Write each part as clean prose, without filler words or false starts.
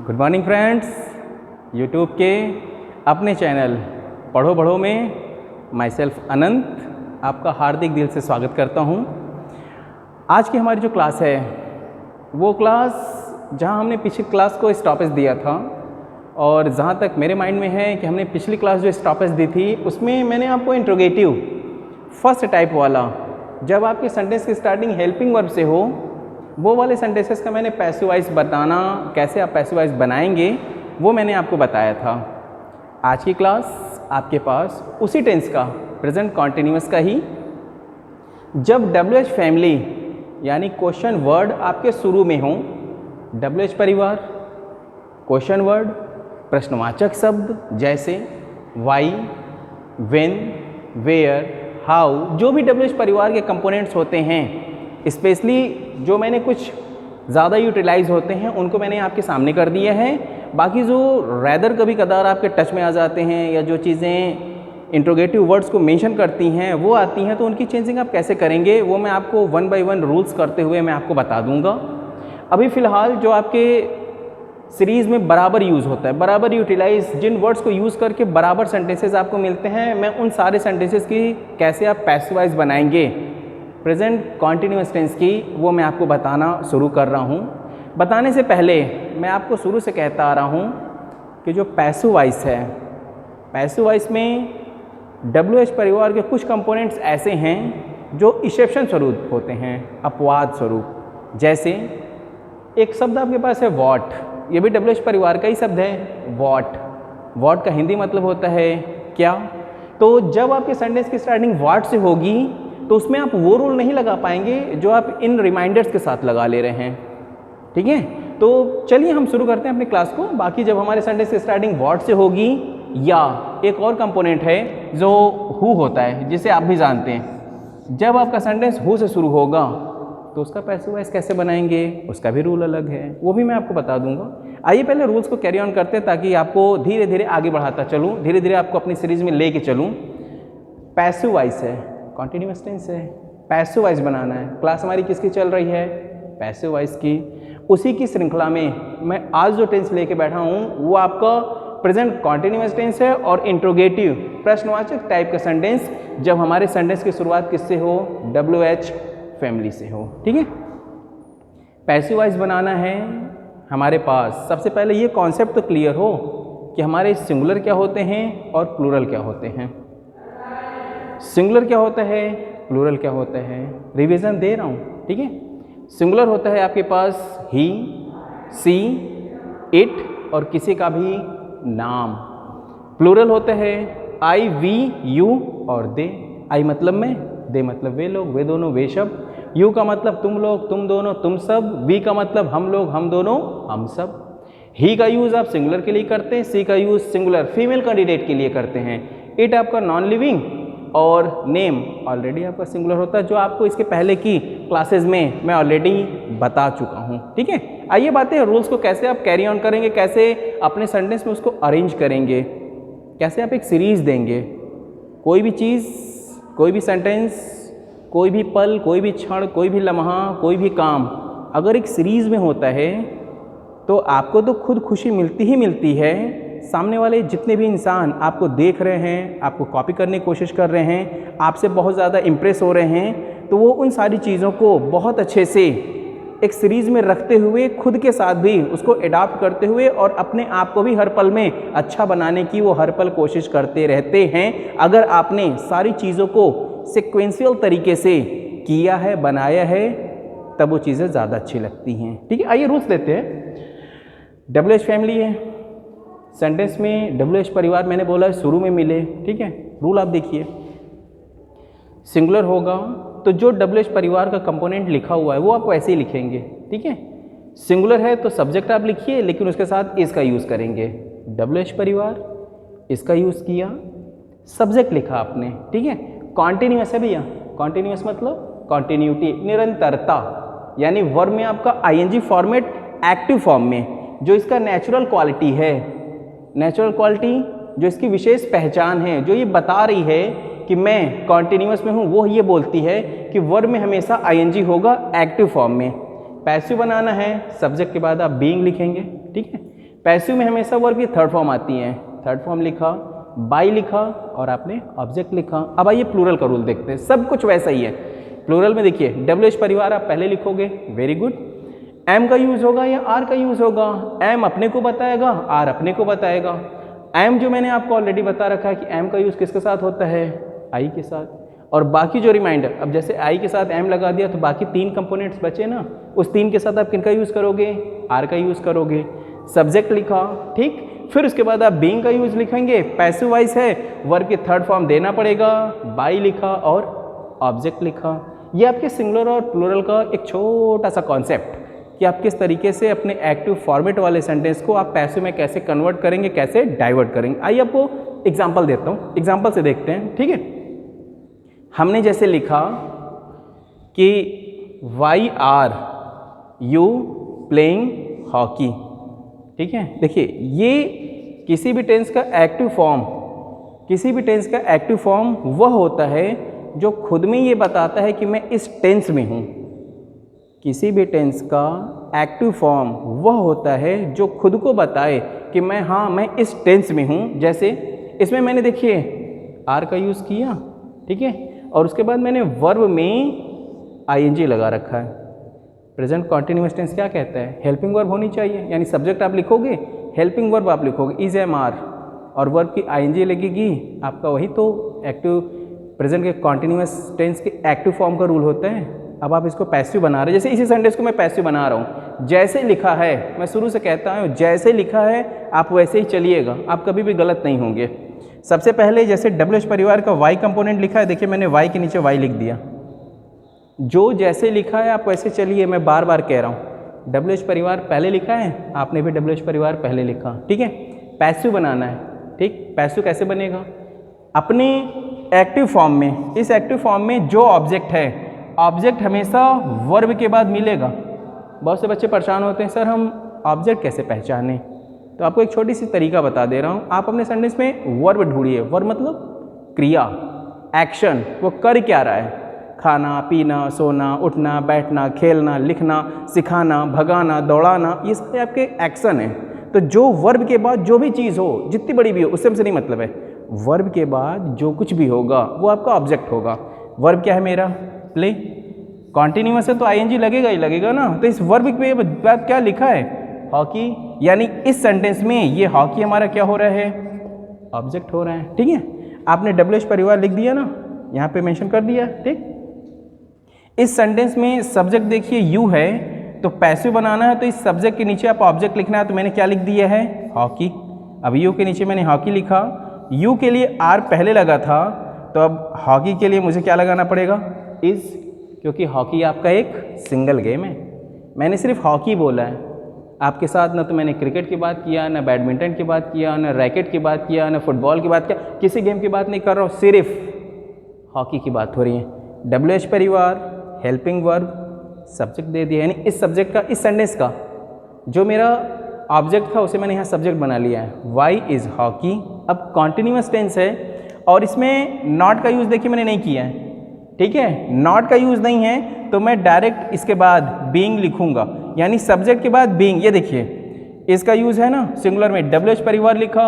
Good morning friends. YouTube के अपने channel पढ़ो बढ़ो में माई सेल्फ अनंत आपका हार्दिक दिल से स्वागत करता हूँ। आज की हमारी जो क्लास है वो क्लास जहाँ हमने पिछली क्लास को स्टॉपेज दिया था, और जहाँ तक मेरे माइंड में है कि हमने पिछली क्लास जो स्टॉपेज दी थी उसमें मैंने आपको इंट्रोगेटिव फर्स्ट टाइप वाला, जब आपके सेंटेंस की स्टार्टिंग हेल्पिंग वर्ब से हो, वो वाले सेंटेंसेस का मैंने पैसिव वॉइस बताना, कैसे आप पैसिव वॉइस बनाएंगे वो मैंने आपको बताया था। आज की क्लास आपके पास उसी टेंस का, प्रेजेंट कॉन्टिन्यूअस का ही, जब WH फैमिली यानी क्वेश्चन वर्ड आपके शुरू में हो, WH परिवार, क्वेश्चन वर्ड, प्रश्नवाचक शब्द जैसे वाई, व्हेन, वेयर, हाउ, जो भी WH परिवार के कंपोनेंट्स होते हैं, स्पेशली जो मैंने कुछ ज़्यादा यूटिलाइज होते हैं उनको मैंने आपके सामने कर दिया है। बाकी जो रैदर कभी कदार आपके टच में आ जाते हैं या जो चीज़ें इंट्रोगेटिव वर्ड्स को मेंशन करती हैं वो आती हैं, तो उनकी चेंजिंग आप कैसे करेंगे वो मैं आपको वन बाय वन रूल्स करते हुए मैं आपको बता दूंगा। अभी फ़िलहाल जो आपके सीरीज़ में बराबर यूज़ होता है, बराबर यूटिलाइज, जिन वर्ड्स को यूज़ करके बराबर सेंटेंसेस आपको मिलते हैं, मैं उन सारे सेंटेंसेस की कैसे आप पैसिव वॉइस बनाएंगे प्रेजेंट कॉन्टिन्यूअस टेंस की, वो मैं आपको बताना शुरू कर रहा हूँ। बताने से पहले मैं आपको शुरू से कहता आ रहा हूँ कि जो पैसिव वॉइस है, पैसिव वॉइस में WH परिवार के कुछ कंपोनेंट्स ऐसे हैं जो एक्सेप्शन स्वरूप होते हैं, अपवाद स्वरूप। जैसे एक शब्द आपके पास है वॉट, ये भी WH परिवार का ही शब्द है वॉट। वॉट का हिंदी मतलब होता है क्या। तो जब आपके सेंटेंस की स्टार्टिंग वॉट से होगी तो उसमें आप वो रूल नहीं लगा पाएंगे जो आप इन रिमाइंडर्स के साथ लगा ले रहे हैं, ठीक है। तो चलिए हम शुरू करते हैं अपनी क्लास को। बाकी जब हमारे सेंटेंस की स्टार्टिंग वॉट से होगी, या एक और कंपोनेंट है जो हु होता है, जिसे आप भी जानते हैं, जब आपका सेंटेंस हु से शुरू होगा तो उसका पैसिव वॉइस कैसे बनाएंगे उसका भी रूल अलग है, वो भी मैं आपको बता दूंगा। आइए पहले रूल्स को कैरी ऑन करते हैं ताकि आपको धीरे धीरे आगे बढ़ाता चलूँ, धीरे धीरे आपको अपनी सीरीज में लेके चलूँ। पैसिव वॉइस है, कॉन्टिन्यूअस टेंस है, पैसिव वॉइस बनाना है। क्लास हमारी किसकी चल रही है? पैसिव वॉइस की। उसी की श्रृंखला में मैं आज जो टेंस लेके बैठा हूँ वो आपका प्रेजेंट कॉन्टिन्यूअस टेंस है और इंट्रोगेटिव प्रश्नवाचक टाइप का सेंटेंस, जब हमारे सेंटेंस की शुरुआत किससे हो? WH फैमिली से हो, ठीक है। पैसिव वॉइस बनाना है हमारे पास, सबसे पहले ये कॉन्सेप्ट तो क्लियर हो कि हमारे सिंगुलर क्या होते हैं और प्लूरल क्या होते हैं। सिंगुलर क्या होता है, प्लूरल क्या होता है, रिवीजन दे रहा हूँ, ठीक है। सिंगुलर होता है आपके पास ही, सी, इट और किसी का भी नाम। प्लूरल होता है आई, वी, यू और दे। आई मतलब मैं, दे मतलब वे लोग, वे दोनों, वे शब्द। यू का मतलब तुम लोग, तुम दोनों, तुम सब। वी का मतलब हम लोग, हम दोनों, हम सब। ही का यूज़ आप सिंगुलर के लिए करते हैं, सी का यूज़ सिंगुलर फीमेल कैंडिडेट के लिए करते हैं। इट आपका नॉन लिविंग और नेम ऑलरेडी आपका सिंगुलर होता है, जो आपको इसके पहले की क्लासेस में मैं ऑलरेडी बता चुका हूँ, ठीक है। आइए बातें रूल्स को कैसे आप कैरी ऑन करेंगे, कैसे अपने सेंटेंस में उसको अरेंज करेंगे, कैसे आप एक सीरीज देंगे। कोई भी चीज़, कोई भी सेंटेंस, कोई भी पल, कोई भी क्षण, कोई भी लम्हा, कोई भी काम अगर एक सीरीज़ में होता है तो आपको तो खुद खुशी मिलती ही मिलती है, सामने वाले जितने भी इंसान आपको देख रहे हैं, आपको कॉपी करने की कोशिश कर रहे हैं, आपसे बहुत ज़्यादा इम्प्रेस हो रहे हैं, तो वो उन सारी चीज़ों को बहुत अच्छे से एक सीरीज़ में रखते हुए खुद के साथ भी उसको अडॉप्ट करते हुए और अपने आप को भी हर पल में अच्छा बनाने की वो हर पल कोशिश करते रहते हैं। अगर आपने सारी चीज़ों को सिक्वेंशियल तरीके से किया है, बनाया है, तब वो चीज़ें ज़्यादा अच्छी लगती हैं, ठीक है। आइए रूल्स लेते हैं। WH फैमिली है, सेंटेंस में WH परिवार मैंने बोला शुरू में मिले, ठीक है। रूल आप देखिए, सिंगुलर होगा तो जो WH परिवार का कंपोनेंट लिखा हुआ है वो आप वैसे ही लिखेंगे, ठीक है। सिंगुलर है तो सब्जेक्ट आप लिखिए, लेकिन उसके साथ इसका यूज़ करेंगे। WH परिवार, इसका यूज़ किया, सब्जेक्ट लिखा आपने, ठीक है। कॉन्टिन्यूअस है भैया, कॉन्टिन्यूअस मतलब कॉन्टिन्यूटी, निरंतरता, यानी वर्ब में आपका ING फॉर्मेट एक्टिव फॉर्म में, जो इसका नेचुरल क्वालिटी है, नेचुरल क्वालिटी जो इसकी विशेष पहचान है, जो ये बता रही है कि मैं कॉन्टिन्यूअस में हूँ, वो ये बोलती है कि वर्ब में हमेशा ING होगा एक्टिव फॉर्म में। पैसिव बनाना है, सब्जेक्ट के बाद आप बीइंग लिखेंगे, ठीक है। पैसिव में हमेशा वर्ब की थर्ड फॉर्म आती है। थर्ड फॉर्म लिखा, बाई लिखा और आपने ऑब्जेक्ट लिखा। अब आइए प्लूरल का रूल देखते हैं। सब कुछ वैसा ही है। प्लूरल में देखिए WH परिवार आप पहले लिखोगे, वेरी गुड। एम का यूज़ होगा या आर का यूज़ होगा? एम अपने को बताएगा, आर अपने को बताएगा। एम जो मैंने आपको ऑलरेडी बता रखा है कि एम का यूज़ किसके साथ होता है? आई के साथ। और बाकी जो रिमाइंडर, अब जैसे आई के साथ एम लगा दिया तो बाकी 3 कंपोनेंट्स बचे ना, उस 3 के साथ आप किनका यूज़ करोगे? आर का यूज़ करोगे। सब्जेक्ट लिखा, ठीक। फिर उसके बाद आप बीइंग का यूज़ लिखेंगे, पैसिव वॉइस है, वर्ब की थर्ड फॉर्म देना पड़ेगा, बाई लिखा और ऑब्जेक्ट लिखा। ये आपके सिंगुलर और प्लूरल का एक छोटा सा कॉन्सेप्ट कि आप किस तरीके से अपने एक्टिव फॉर्मेट वाले सेंटेंस को आप पैसिव में कैसे कन्वर्ट करेंगे, कैसे डाइवर्ट करेंगे। आइए आपको एग्जाम्पल देता हूँ, एग्जाम्पल से देखते हैं, ठीक है। हमने जैसे लिखा कि why are you playing hockey, ठीक है। देखिए ये किसी भी टेंस का एक्टिव फॉर्म, किसी भी टेंस का एक्टिव फॉर्म वह होता है जो खुद में ये बताता है कि मैं इस टेंस में हूँ। किसी भी टेंस का एक्टिव फॉर्म वह होता है जो खुद को बताए कि मैं, हाँ, मैं इस टेंस में हूँ। जैसे इसमें मैंने देखिए आर का यूज़ किया, ठीक है, और उसके बाद मैंने वर्ब में आईएनजी लगा रखा है। प्रेजेंट कॉन्टिन्यूअस टेंस क्या कहता है? हेल्पिंग वर्ब होनी चाहिए, यानी सब्जेक्ट आप लिखोगे, हेल्पिंग वर्ब आप लिखोगे, इज एम आर, और वर्ब की आईएनजी लगेगी, आपका वही तो एक्टिव प्रेजेंट के कॉन्टिन्यूअस टेंस के एक्टिव फॉर्म का रूल होता है। अब आप इसको पैसिव बना रहे हैं, जैसे इसी सेंटेंस को मैं पैसिव बना रहा हूँ। जैसे लिखा है, मैं शुरू से कहता हूँ जैसे लिखा है आप वैसे ही चलिएगा, आप कभी भी गलत नहीं होंगे। सबसे पहले जैसे WH परिवार का वाई कंपोनेंट लिखा है, देखिए मैंने वाई के नीचे वाई लिख दिया। जो जैसे लिखा है आप वैसे चलिए, मैं बार बार कह रहा हूँ। WH परिवार पहले लिखा है, आपने भी WH परिवार पहले लिखा, ठीक है। पैसिव बनाना है, ठीक। पैसिव कैसे बनेगा? अपने एक्टिव फॉर्म में, इस एक्टिव फॉर्म में जो ऑब्जेक्ट है, ऑब्जेक्ट हमेशा वर्ब के बाद मिलेगा। बहुत से बच्चे परेशान होते हैं, सर हम ऑब्जेक्ट कैसे पहचानें? तो आपको एक छोटी सी तरीका बता दे रहा हूँ। आप अपने सेंटेंस में वर्ब ढूंढिए। वर्ब मतलब क्रिया, एक्शन, वो कर क्या रहा है? खाना, पीना, सोना, उठना, बैठना, खेलना, लिखना, सिखाना, भगाना, दौड़ाना, ये सब आपके एक्शन है। तो जो वर्ब के बाद जो भी चीज़ हो, जितनी बड़ी भी हो, उससे हमसे नहीं मतलब है। वर्ब के बाद जो कुछ भी होगा वो आपका ऑब्जेक्ट होगा। वर्ब क्या है मेरा? प्ले। कॉन्टिन्यूअस है तो आईएनजी लगेगा ही लगेगा ना। तो इस वर्ब के बाद क्या लिखा है? हॉकी। यानी इस सेंटेंस में ये हॉकी हमारा क्या हो रहा है? ऑब्जेक्ट हो रहा है, ठीक है। आपने WH परिवार लिख दिया ना, यहाँ पे मेंशन कर दिया, ठीक। इस सेंटेंस में सब्जेक्ट देखिए यू है, तो पैसिव बनाना है तो इस सब्जेक्ट के नीचे आप ऑब्जेक्ट लिखना है। तो मैंने क्या लिख दिया है? हॉकी। अब यू के नीचे मैंने हॉकी लिखा, यू के लिए आर पहले लगा था, तो अब हॉकी के लिए मुझे क्या लगाना पड़ेगा? इज, क्योंकि हॉकी आपका एक सिंगल गेम है। मैंने सिर्फ हॉकी बोला है, आपके साथ ना तो मैंने क्रिकेट की बात किया, ना बैडमिंटन की बात किया, ना रैकेट की बात किया, ना फुटबॉल की बात किया, किसी गेम की बात नहीं कर रहा हूँ, सिर्फ हॉकी की बात हो रही है। WH परिवार, हेल्पिंग वर्ब, सब्जेक्ट दे दिया, यानी इस सब्जेक्ट का, इस सेंटेंस का जो मेरा ऑब्जेक्ट था उसे मैंने यहाँ सब्जेक्ट बना लिया है। Why is hockey. अब कॉन्टिन्यूअस टेंस है और इसमें नॉट का यूज़ देखिए मैंने नहीं किया है, ठीक है। नॉट का यूज़ नहीं है तो मैं डायरेक्ट इसके बाद बीइंग लिखूंगा, यानी सब्जेक्ट के बाद बीइंग। ये देखिए इसका यूज़ है ना सिंगुलर में, WH परिवार लिखा,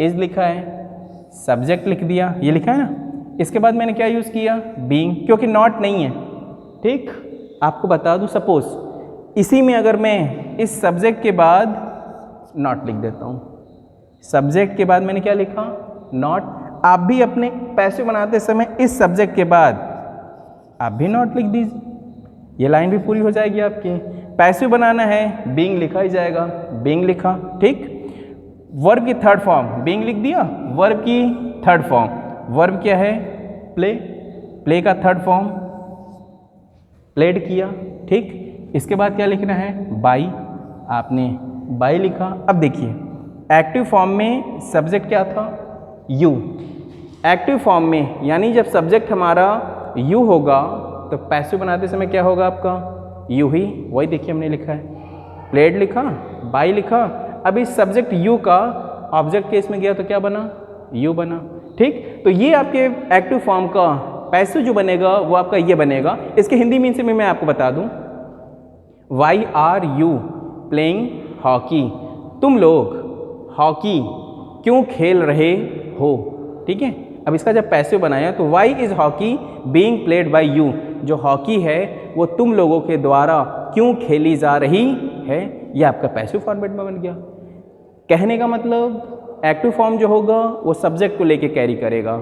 इज लिखा है, सब्जेक्ट लिख दिया, ये लिखा है ना। इसके बाद मैंने क्या यूज़ किया? बीइंग, क्योंकि नॉट नहीं है, ठीक। आपको बता दूं, सपोज इसी में अगर मैं इस सब्जेक्ट के बाद नॉट लिख देता हूँ, सब्जेक्ट के बाद मैंने क्या लिखा? नॉट। आप भी अपने पैसिव बनाते समय इस सब्जेक्ट के बाद आप भी नॉट लिख दीजिए, ये लाइन भी पूरी हो जाएगी आपकी। पैसिव बनाना है, बीइंग लिखा ही जाएगा, बीइंग लिखा, ठीक। वर्ब की थर्ड फॉर्म बीइंग लिख दिया, वर्ब की थर्ड फॉर्म, वर्ब क्या है? प्ले, प्ले का थर्ड फॉर्म प्लेड किया, ठीक। इसके बाद क्या लिखना है? बाई, आपने बाई लिखा। अब देखिए एक्टिव फॉर्म में सब्जेक्ट क्या था? यू। एक्टिव फॉर्म में यानी जब सब्जेक्ट हमारा यू होगा तो पैसिव बनाते समय क्या होगा आपका? यू ही। वही देखिए हमने लिखा है, प्लेड लिखा, बाई लिखा। अब इस सब्जेक्ट यू का ऑब्जेक्ट केस में गया तो क्या बना? यू बना, ठीक। तो ये आपके एक्टिव फॉर्म का पैसिव जो बनेगा वो आपका ये बनेगा। इसके हिंदी मीन से मैं आपको बता दूं, why are you playing hockey. तुम लोग हॉकी क्यों खेल रहे हो। ठीक है, अब इसका जब पैसिव बनाया तो why is hockey being played by you, जो हॉकी है वो तुम लोगों के द्वारा क्यों खेली जा रही है, यह आपका पैसिव फॉर्मेट में बन गया। कहने का मतलब एक्टिव फॉर्म जो होगा वो सब्जेक्ट को लेके कैरी करेगा,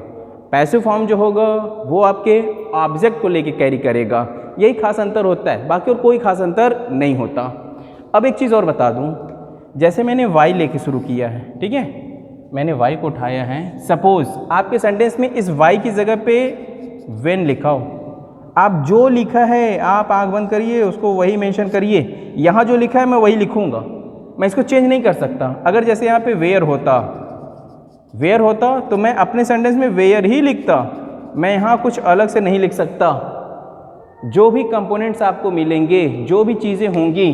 पैसिव फॉर्म जो होगा वो आपके ऑब्जेक्ट को लेके कैरी करेगा। यही खास अंतर होता है, बाकी और कोई खास अंतर नहीं होता। अब एक चीज़ और बता दूं, जैसे मैंने वाई लेके शुरू किया है, ठीक है, मैंने वाई को उठाया है। सपोज आपके सेंटेंस में इस वाई की जगह पे व्हेन लिखा हो, आप जो लिखा है आप आँख बंद करिए उसको वही मेंशन करिए। यहाँ जो लिखा है मैं वही लिखूँगा, मैं इसको चेंज नहीं कर सकता। अगर जैसे यहाँ पे वेयर होता तो मैं अपने सेंटेंस में वेयर ही लिखता, मैं यहाँ कुछ अलग से नहीं लिख सकता। जो भी कंपोनेंट्स आपको मिलेंगे, जो भी चीज़ें होंगी,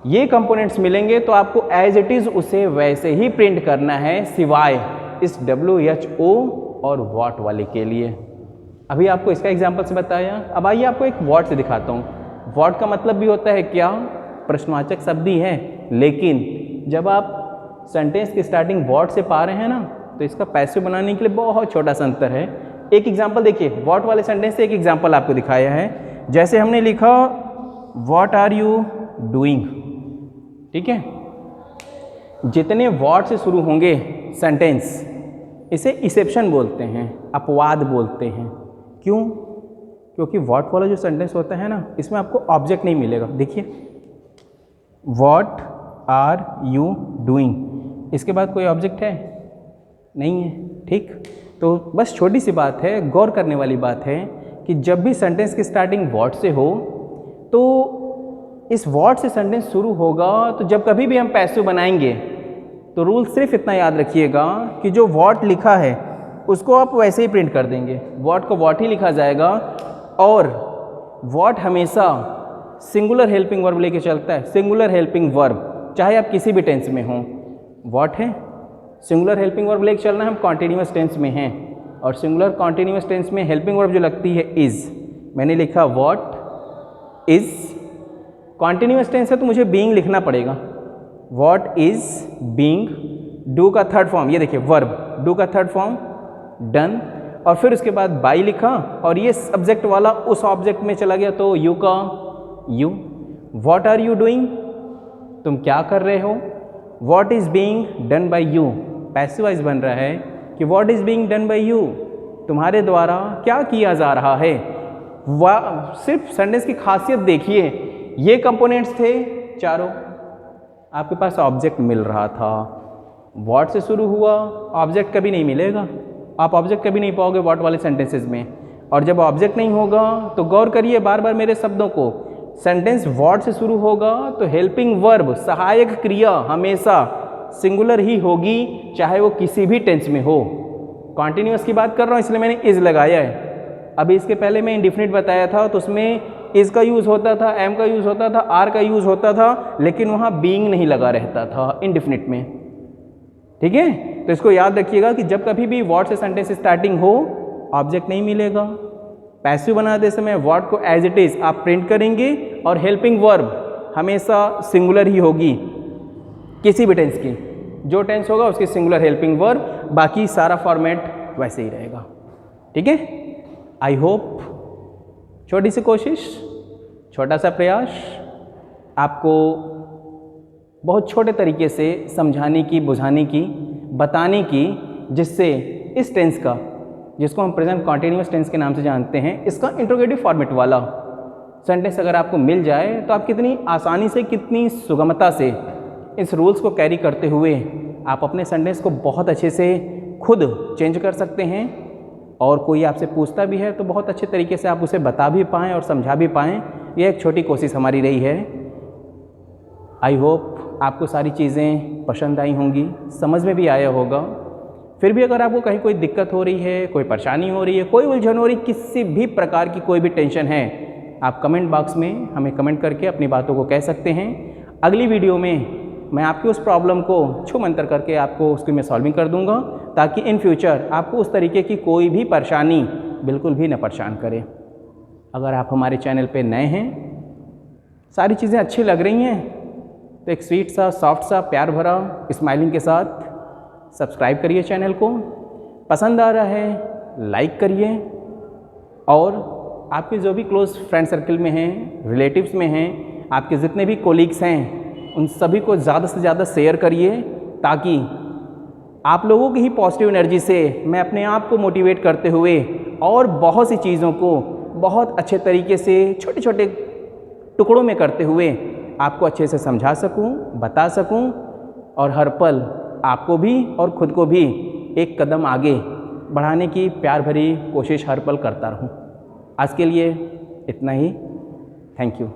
ये कंपोनेंट्स मिलेंगे तो आपको एज इट इज़ उसे वैसे ही प्रिंट करना है, सिवाय इस WHO और व्हाट वाले के लिए। अभी आपको इसका एग्जांपल से बताया। अब आइए आपको एक व्हाट से दिखाता हूँ। व्हाट का मतलब भी होता है क्या, प्रश्नवाचक शब्द ही है, लेकिन जब आप सेंटेंस की स्टार्टिंग व्हाट से पा रहे हैं ना, तो इसका पैसिव बनाने के लिए बहुत छोटा सा अंतर है। एक एग्जांपल देखिए, व्हाट वाले सेंटेंस से एक एग्जांपल आपको दिखाया है। जैसे हमने लिखा व्हाट आर यू डूइंग, ठीक है, जितने व्हाट से शुरू होंगे सेंटेंस, इसे एक्सेप्शन बोलते हैं, अपवाद बोलते हैं। क्यों? क्योंकि व्हाट वाला जो सेंटेंस होता है ना, इसमें आपको ऑब्जेक्ट नहीं मिलेगा। देखिए व्हाट आर यू डूइंग, इसके बाद कोई ऑब्जेक्ट है नहीं है, ठीक। तो बस छोटी सी बात है, गौर करने वाली बात है कि जब भी सेंटेंस की स्टार्टिंग व्हाट से हो तो इस व्हाट से सेंटेंस शुरू होगा, तो जब कभी भी हम पैसिव बनाएंगे तो रूल सिर्फ इतना याद रखिएगा कि जो व्हाट लिखा है उसको आप वैसे ही प्रिंट कर देंगे, व्हाट को व्हाट ही लिखा जाएगा। और व्हाट हमेशा सिंगुलर हेल्पिंग वर्ब लेके चलता है, सिंगुलर हेल्पिंग वर्ब, चाहे आप किसी भी टेंस में हों। व्हाट है सिंगुलर हेल्पिंग वर्ब लेके चलना, हम कॉन्टिन्यूअस टेंस में हैं, और सिंगुलर कॉन्टिन्यूअस टेंस में हेल्पिंग वर्ब जो लगती है इज़। मैंने लिखा व्हाट इज़, कॉन्टिन्यूअस टेंस है तो मुझे बीइंग लिखना पड़ेगा। व्हाट इज़ बीइंग, डू का थर्ड फॉर्म, ये देखिए वर्ब, डू का थर्ड फॉर्म डन, और फिर उसके बाद बाई लिखा, और ये सब्जेक्ट वाला उस ऑब्जेक्ट में चला गया तो यू का you. What are you doing, तुम क्या कर रहे हो। What is being done by you, passive voice बन रहा है कि what is being done by you, तुम्हारे द्वारा क्या किया जा रहा है। सिर्फ सेंटेंस की खासियत देखिए, ये कंपोनेंट्स थे चारों, आपके पास ऑब्जेक्ट मिल रहा था। व्हाट से शुरू हुआ, ऑब्जेक्ट कभी नहीं मिलेगा, आप ऑब्जेक्ट कभी नहीं पाओगे व्हाट वाले सेंटेंसेस में। और जब ऑब्जेक्ट नहीं होगा तो गौर करिए बार बार मेरे शब्दों को, सेंटेंस व्हाट से शुरू होगा तो हेल्पिंग वर्ब, सहायक क्रिया हमेशा सिंगुलर ही होगी, चाहे वो किसी भी टेंस में हो। कॉन्टिन्यूअस की बात कर रहा हूँ इसलिए मैंने इज़ लगाया है। अभी इसके पहले मैं इंडिफिनिट बताया था तो उसमें इज़ का यूज़ होता था, एम का यूज़ होता था, आर का यूज़ होता था, लेकिन वहाँ बीइंग नहीं लगा रहता था इंडिफिनिट में, ठीक है। तो इसको याद रखिएगा कि जब कभी भी व्हाट से सेंटेंस स्टार्टिंग हो, ऑब्जेक्ट नहीं मिलेगा। पैसिव बनाते समय व्हाट को एज इट इज़ आप प्रिंट करेंगे, और हेल्पिंग वर्ब हमेशा सिंगुलर ही होगी किसी भी टेंस की, जो टेंस होगा उसकी सिंगुलर हेल्पिंग वर्ब, बाकी सारा फॉर्मेट वैसे ही रहेगा, ठीक है। आई होप छोटी सी कोशिश, छोटा सा प्रयास आपको बहुत छोटे तरीके से समझाने की, बुझाने की, बताने की, जिससे इस टेंस का, जिसको हम प्रेजेंट कॉन्टिन्यूअस टेंस के नाम से जानते हैं, इसका इंट्रोगेटिव फॉर्मेट वाला सेंटेंस अगर आपको मिल जाए तो आप कितनी आसानी से, कितनी सुगमता से इस रूल्स को कैरी करते हुए आप अपने सेंटेंस को बहुत अच्छे से खुद चेंज कर सकते हैं। और कोई आपसे पूछता भी है तो बहुत अच्छे तरीके से आप उसे बता भी पाएँ और समझा भी पाएँ। यह एक छोटी कोशिश हमारी रही है। आई होप आपको सारी चीज़ें पसंद आई होंगी, समझ में भी आया होगा। फिर भी अगर आपको कहीं कोई दिक्कत हो रही है, कोई परेशानी हो रही है, कोई उलझन हो रही, किसी भी प्रकार की कोई भी टेंशन है, आप कमेंट बॉक्स में हमें कमेंट करके अपनी बातों को कह सकते हैं। अगली वीडियो में मैं आपकी उस प्रॉब्लम को छू मंतर करके आपको उसकी मैं सॉल्विंग कर दूंगा, ताकि इन फ्यूचर आपको उस तरीके की कोई भी परेशानी बिल्कुल भी न परेशान करे। अगर आप हमारे चैनल पे नए हैं, सारी चीज़ें अच्छी लग रही हैं तो एक स्वीट सा, सॉफ्ट सा, प्यार भरा स्माइलिंग के साथ सब्सक्राइब करिए चैनल को। पसंद आ रहा है लाइक करिए, और आपके जो भी क्लोज फ्रेंड सर्कल में हैं, रिलेटिव्स में हैं, आपके जितने भी कोलीग्स हैं, उन सभी को ज़्यादा से ज़्यादा शेयर करिए, ताकि आप लोगों की ही पॉजिटिव एनर्जी से मैं अपने आप को मोटिवेट करते हुए और बहुत सी चीज़ों को बहुत अच्छे तरीके से छोटे छोटे टुकड़ों में करते हुए आपको अच्छे से समझा सकूं, बता सकूं, और हर पल आपको भी और ख़ुद को भी एक कदम आगे बढ़ाने की प्यार भरी कोशिश हर पल करता रहूं। आज के लिए इतना ही। Thank you.